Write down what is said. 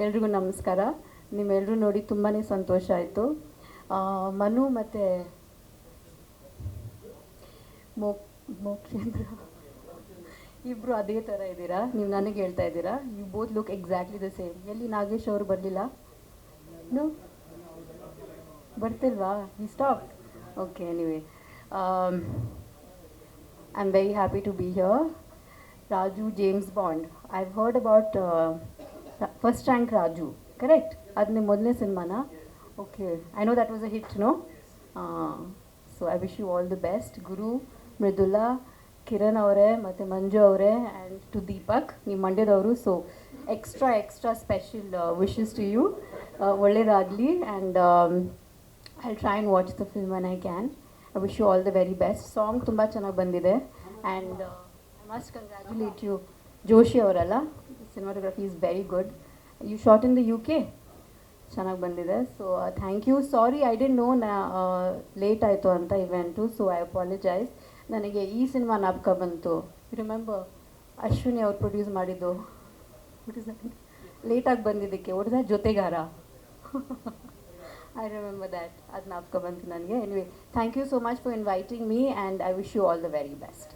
ಎಲ್ರಿಗೂ ನಮಸ್ಕಾರ. ನಿಮ್ಮೆಲ್ಲರೂ ನೋಡಿ ತುಂಬಾ ಸಂತೋಷ ಆಯಿತು. ಮನು ಮತ್ತು ಮೋಕ್ಷೇಂದ್ರ ಇಬ್ಬರು ಅದೇ ಥರ ಇದ್ದೀರಾ. ನೀವು ನನಗೆ ಹೇಳ್ತಾ ಇದ್ದೀರಾ, you both look exactly the same. ಎಲ್ಲಿ ನಾಗೇಶ್ ಅವರು ಬರಲಿಲ್ಲ? ನೋ, ಬರ್ತಿಲ್ವಾ? ಈ stop. Okay, anyway, I am very happy to be here. Raju James Bond. I've heard about First Rank Raju, correct? ಅದು ನಿಮ್ಮ ಮೊದಲನೇ ಸಿನಿಮಾನ? Okay, I know that was a hit, no? So I wish you all the best. Guru, Mridula, Kiran ಅವರೇ ಮತ್ತು ಮಂಜು ಅವರೇ, and to Deepak, ನೀವು ಮಂಡ್ಯದವರು. So extra special wishes to you. ಒಳ್ಳೆಯದಾಗಲಿ, and I try and watch the film when I can. I wish you all the very best. Song ತುಂಬ ಚೆನ್ನಾಗಿ ಬಂದಿದೆ, and must congratulate you. Joshi ಅವರಲ್ಲ, cinematography is very good. You shot in the UK, ಚೆನ್ನಾಗಿ ಬಂದಿದೆ. So thank you. Sorry I didn't know late ಆಯಿತು ಅಂತ event, so I apologise. ನನಗೆ ಈ ಸಿನಿಮಾ ಜ್ಞಾಪಕ ಬಂತು. ರಿಮೆಂಬರ್ ಅಶ್ವಿನಿ ಅವ್ರು ಪ್ರೊಡ್ಯೂಸ್ ಮಾಡಿದ್ದು, ಲೇಟಾಗಿ ಬಂದಿದ್ದಕ್ಕೆ ಹೊಡೆದ ಜೊತೆಗಾರ. I remember that. ಅದು ಜ್ಞಾಪಕ ಬಂತು ನನಗೆ. Anyway, thank you so much for inviting me, and I wish you all the very best.